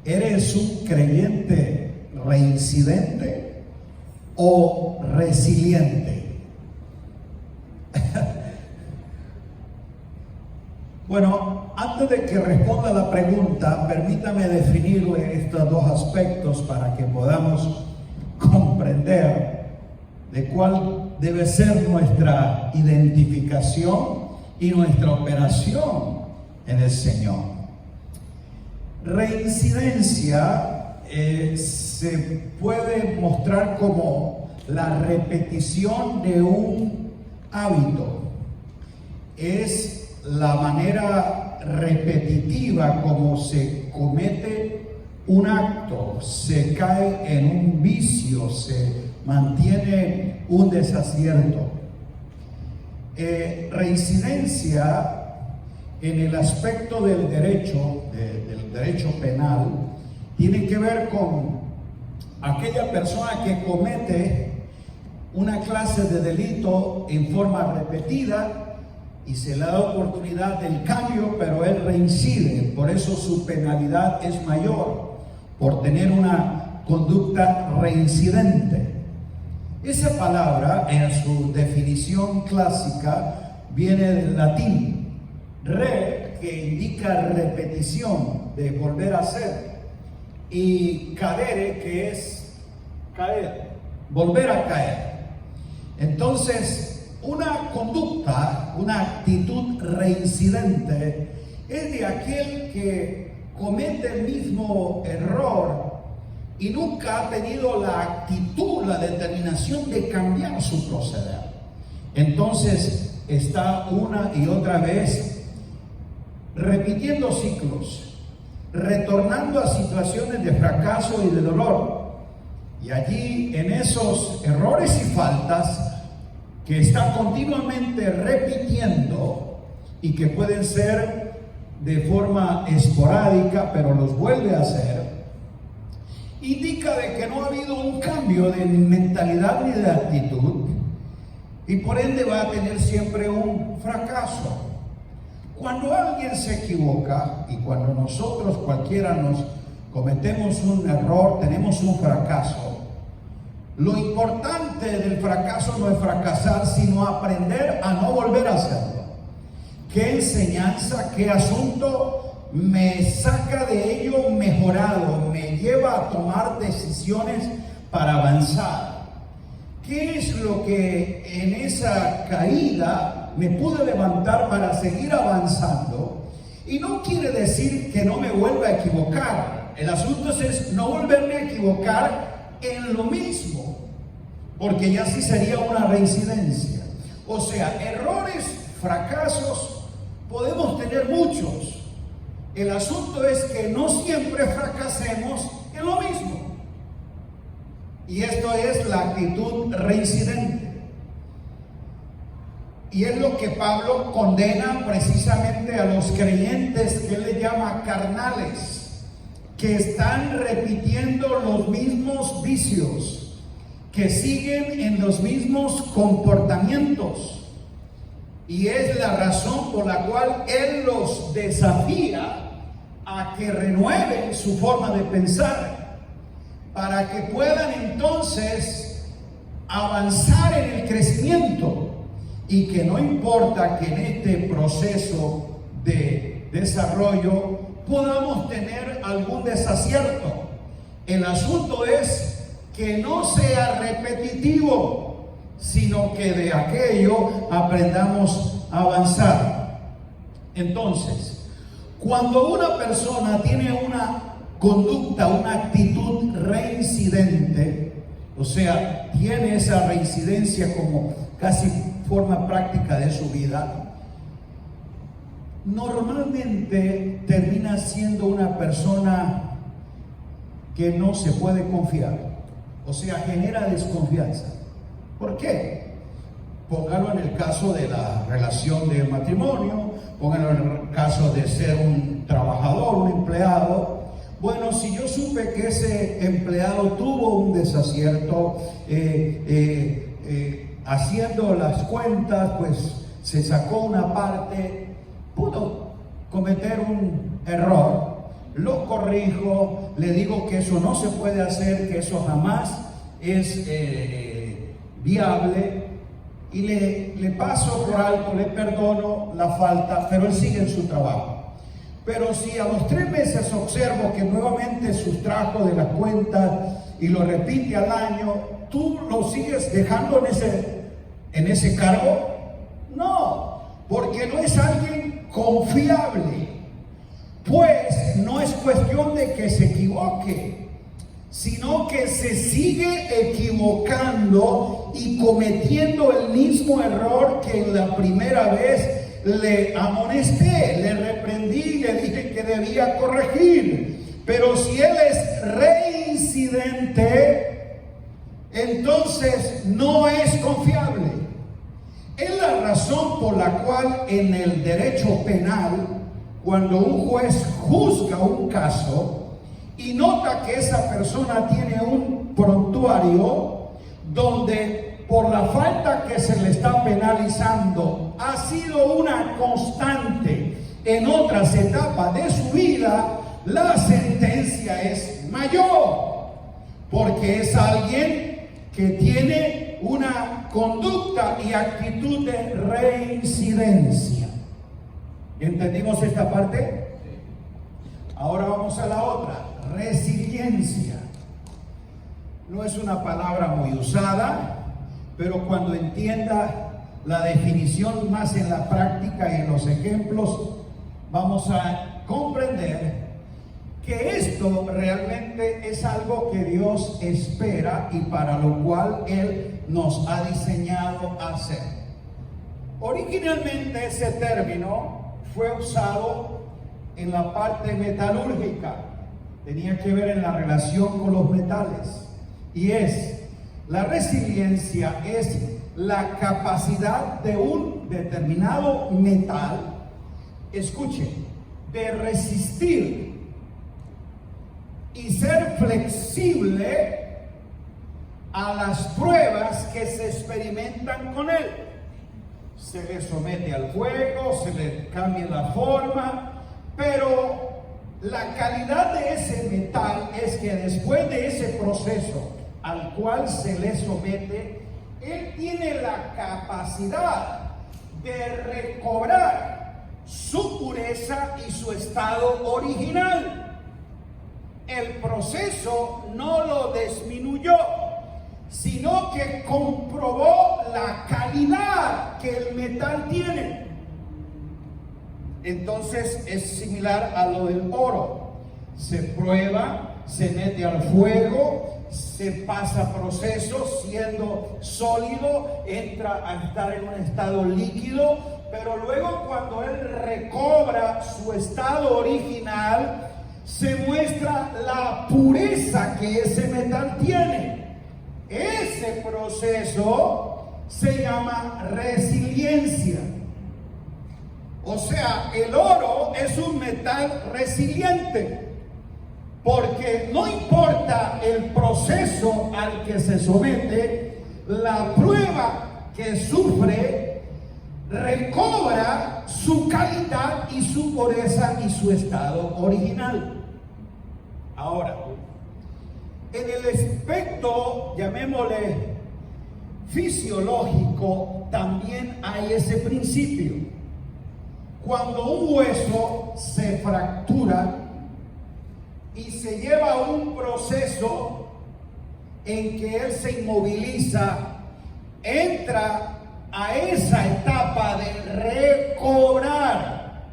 ¿Eres un creyente reincidente o resiliente? Bueno, antes de que responda la pregunta, permítame definirle estos dos aspectos para que podamos comprender de cuál debe ser nuestra identificación y nuestra operación en el Señor. Reincidencia se puede mostrar como la repetición de un hábito. Es la manera repetitiva como se comete un acto, se cae en un vicio, se mantiene un desacierto. Reincidencia en el aspecto del derecho penal tiene que ver con aquella persona que comete una clase de delito en forma repetida y se le da oportunidad del cambio, pero él reincide. Por eso su penalidad es mayor, por tener una conducta reincidente. Esa palabra, en su definición clásica, viene del latín re, que indica repetición, de volver a hacer, y cadere, que es caer, volver a caer. Entonces, una conducta, una actitud reincidente es de aquel que comete el mismo error y nunca ha tenido la actitud, la determinación de cambiar su proceder. Entonces está una y otra vez repitiendo ciclos, retornando a situaciones de fracaso y de dolor. Y allí, en esos errores y faltas que está continuamente repitiendo y que pueden ser de forma esporádica, pero los vuelve a hacer, indica de que no ha habido un cambio de mentalidad ni de actitud, y por ende va a tener siempre un fracaso. Cuando alguien se equivoca, y cuando nosotros cualquiera nos cometemos un error, tenemos un fracaso, lo importante del fracaso no es fracasar, sino aprender a no volver a hacerlo. ¿Qué enseñanza, qué asunto me saca de ello mejorado, me lleva a tomar decisiones para avanzar? ¿Qué es lo que en esa caída me pude levantar para seguir avanzando? Y no quiere decir que no me vuelva a equivocar. El asunto es no volverme a equivocar en lo mismo, porque ya sí sería una reincidencia. O sea, errores, fracasos, podemos tener muchos. El asunto es que no siempre fracasemos en lo mismo. Y esto es la actitud reincidente. Y es lo que Pablo condena precisamente a los creyentes que él le llama carnales, que están repitiendo los mismos vicios, que siguen en los mismos comportamientos. Y es la razón por la cual él los desafía a que renueven su forma de pensar, para que puedan entonces avanzar en el crecimiento, y que no importa que en este proceso de desarrollo podamos tener algún desacierto. El asunto es que no sea repetitivo, sino que de aquello aprendamos a avanzar. Entonces, cuando una persona tiene una conducta, una actitud reincidente, o sea, tiene esa reincidencia como casi forma práctica de su vida, normalmente termina siendo una persona que no se puede confiar, o sea, genera desconfianza. ¿Por qué? Póngalo en el caso de la relación de matrimonio, póngalo en el caso de ser un trabajador, un empleado. Bueno, si yo supe que ese empleado tuvo un desacierto, haciendo las cuentas, pues se sacó una parte, pudo cometer un error, lo corrijo, le digo que eso no se puede hacer, que eso jamás es viable, y le paso por alto, le perdono la falta, pero él sigue en su trabajo. Pero si a los 3 meses observo que nuevamente sustrajo de la cuenta y lo repite al año, ¿tú lo sigues dejando en ese cargo? No, porque no es alguien confiable. Pues no es cuestión de que se equivoque, sino que se sigue equivocando y cometiendo el mismo error que en la primera vez le amonesté, le reprendí, le dije que debía corregir. Pero si él es reincidente, entonces no es confiable. Es la razón por la cual en el derecho penal, cuando un juez juzga un caso y nota que esa persona tiene un prontuario donde por la falta que se le está penalizando ha sido una constante en otras etapas de su vida, la sentencia es mayor, porque es alguien que tiene una conducta y actitud de reincidencia. ¿Entendimos esta parte? Ahora vamos a la otra, resiliencia. No es una palabra muy usada, pero cuando entienda la definición más en la práctica y en los ejemplos, vamos a comprender que esto realmente es algo que Dios espera y para lo cual Él nos ha diseñado hacer. Originalmente ese término fue usado en la parte metalúrgica, tenía que ver en la relación con los metales, y la resiliencia es la capacidad de un determinado metal, escuche, de resistir y ser flexible a las pruebas que se experimentan con él. Se le somete al fuego, se le cambia la forma, pero la calidad de ese metal es que después de ese proceso al cual se le somete, él tiene la capacidad de recobrar su pureza y su estado original. El proceso no lo disminuyó, sino que comprobó la calidad que el metal tiene. Entonces es similar a lo del oro. Se prueba, se mete al fuego, se pasa procesos, siendo sólido, entra a estar en un estado líquido, pero luego cuando él recobra su estado original, se muestra la pureza que ese metal tiene. Ese proceso se llama resiliencia. O sea, el oro es un metal resiliente, porque no importa el proceso al que se somete, la prueba que sufre recobra su calidad y su pureza y su estado original. Ahora, en el aspecto, llamémosle fisiológico, también hay ese principio. Cuando un hueso se fractura y se lleva a un proceso en que él se inmoviliza, entra a esa etapa de recobrar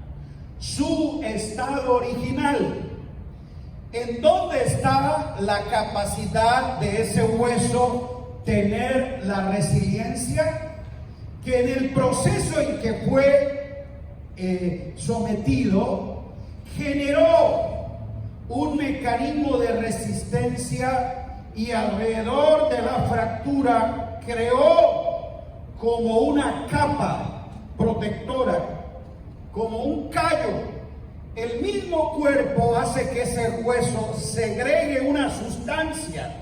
su estado original. ¿En dónde está la capacidad de ese hueso tener la resiliencia? Que en el proceso en que fue sometido, generó un mecanismo de resistencia y alrededor de la fractura creó como una capa protectora, como un callo. El mismo cuerpo hace que ese hueso segregue una sustancia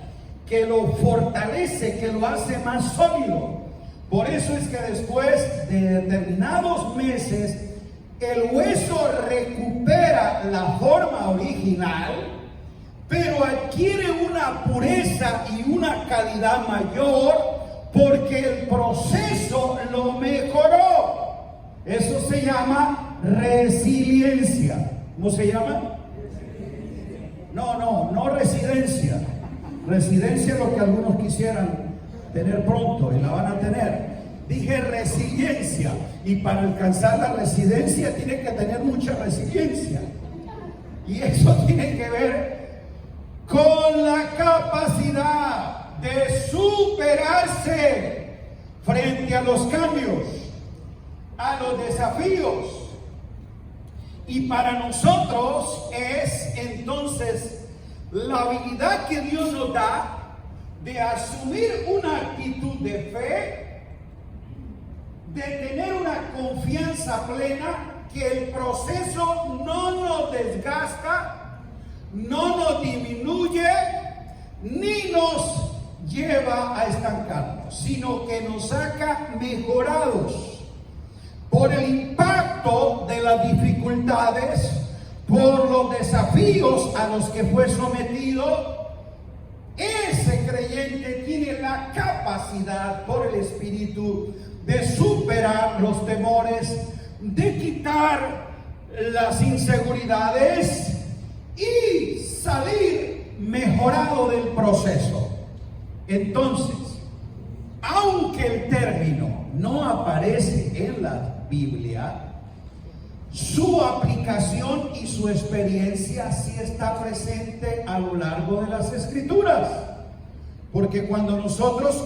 que lo fortalece, que lo hace más sólido. Por eso es que después de determinados meses, el hueso recupera la forma original, pero adquiere una pureza y una calidad mayor porque el proceso lo mejoró. Eso se llama resiliencia. ¿Cómo se llama? No residencia. Residencia es lo que algunos quisieran tener pronto y la van a tener. Dije resiliencia, y para alcanzar la residencia tiene que tener mucha resiliencia. Y eso tiene que ver con la capacidad de superarse frente a los cambios, a los desafíos. Y para nosotros es entonces la habilidad que Dios nos da de asumir una actitud de fe, de tener una confianza plena que el proceso no nos desgasta, no nos disminuye, ni nos lleva a estancarnos, sino que nos saca mejorados por el impacto de las dificultades, por los desafíos a los que fue sometido. Ese creyente tiene la capacidad por el Espíritu de superar los temores, de quitar las inseguridades y salir mejorado del proceso. Entonces, aunque el término no aparece en la Biblia, su aplicación y su experiencia sí está presente a lo largo de las Escrituras. Porque cuando nosotros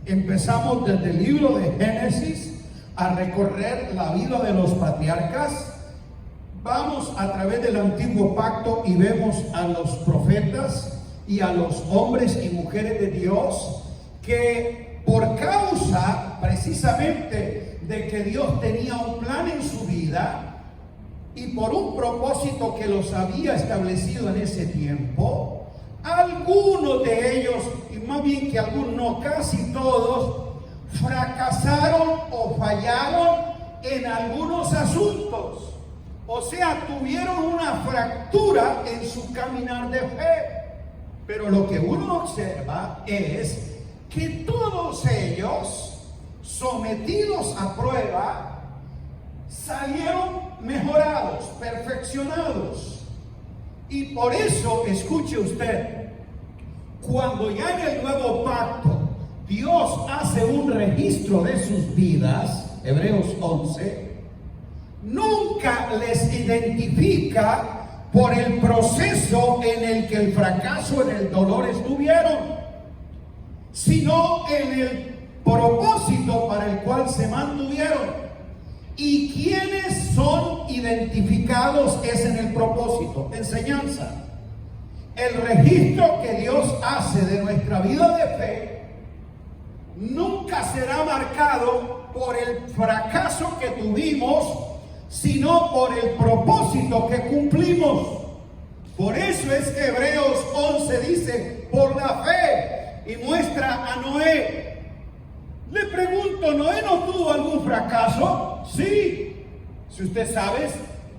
empezamos desde el libro de Génesis a recorrer la vida de los patriarcas, vamos a través del antiguo pacto y vemos a los profetas y a los hombres y mujeres de Dios que por causa precisamente de que Dios tenía un plan en su vida y por un propósito que los había establecido en ese tiempo, algunos de ellos, y más bien que algunos, no, casi todos, fracasaron o fallaron en algunos asuntos. O sea, tuvieron una fractura en su caminar de fe. Pero lo que uno observa es que todos ellos, sometidos a prueba, salieron mejorados, perfeccionados. Y por eso, escuche usted, cuando ya en el nuevo pacto Dios hace un registro de sus vidas, Hebreos 11, nunca les identifica por el proceso en el que el fracaso, en el dolor estuvieron, sino en el propósito para el cual se mantuvieron. Y quienes son identificados es en el propósito, enseñanza. El registro que Dios hace de nuestra vida de fe nunca será marcado por el fracaso que tuvimos, sino por el propósito que cumplimos. Por eso es que Hebreos 11 dice, por la fe, y muestra a Noé. Le pregunto, ¿Noé no tuvo algún fracaso? Sí. Si usted sabe,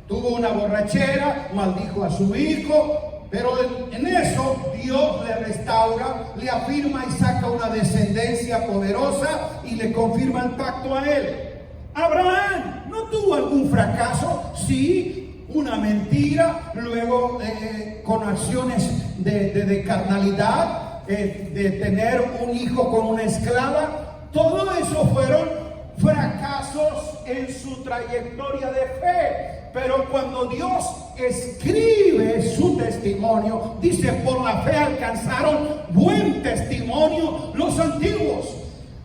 tuvo una borrachera, maldijo a su hijo, pero en eso Dios le restaura, le afirma y saca una descendencia poderosa y le confirma el pacto a él. Abraham no tuvo algún fracaso, sí, una mentira, luego con acciones de carnalidad, de tener un hijo con una esclava. Todo eso fueron fracasos en su trayectoria de fe. Pero cuando Dios escribe su testimonio, dice, por la fe alcanzaron buen testimonio los antiguos.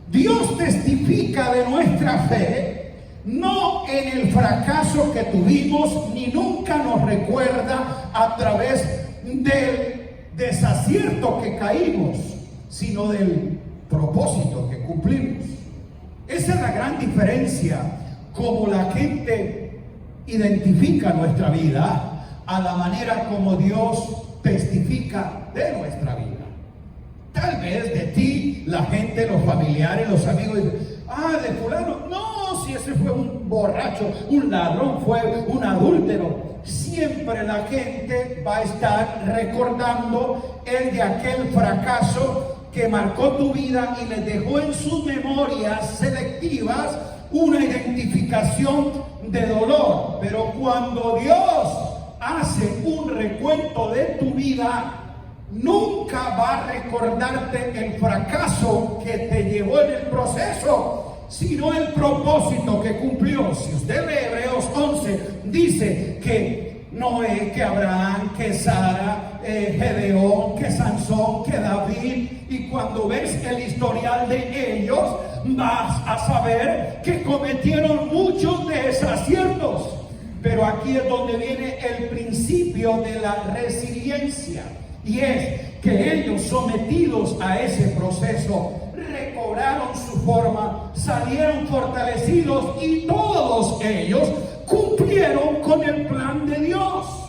Dios testifica de nuestra fe, no en el fracaso que tuvimos, ni nunca nos recuerda a través del desacierto que caímos, sino del propósito que cumplimos. Esa es la gran diferencia, como la gente identifica nuestra vida a la manera como Dios testifica de nuestra vida. Tal vez de ti, la gente, los familiares, los amigos dicen, de fulano, no, si ese fue un borracho, un ladrón, fue un adúltero. Siempre la gente va a estar recordando el de aquel fracaso que marcó tu vida y les dejó en sus memorias selectivas una identificación de dolor. Pero cuando Dios hace un recuento de tu vida, nunca va a recordarte el fracaso que te llevó en el proceso, sino el propósito que cumplió. Si usted lee Hebreos 11, dice que Noé, que Abraham, que Sara, Gedeón, que Sansón, que David, y cuando ves el historial de ellos, vas a saber que cometieron muchos desaciertos. Pero aquí es donde viene el principio de la resiliencia, y es que ellos, sometidos a ese proceso, recobraron su forma, salieron fortalecidos, y todos ellos cumplieron con el plan de Dios.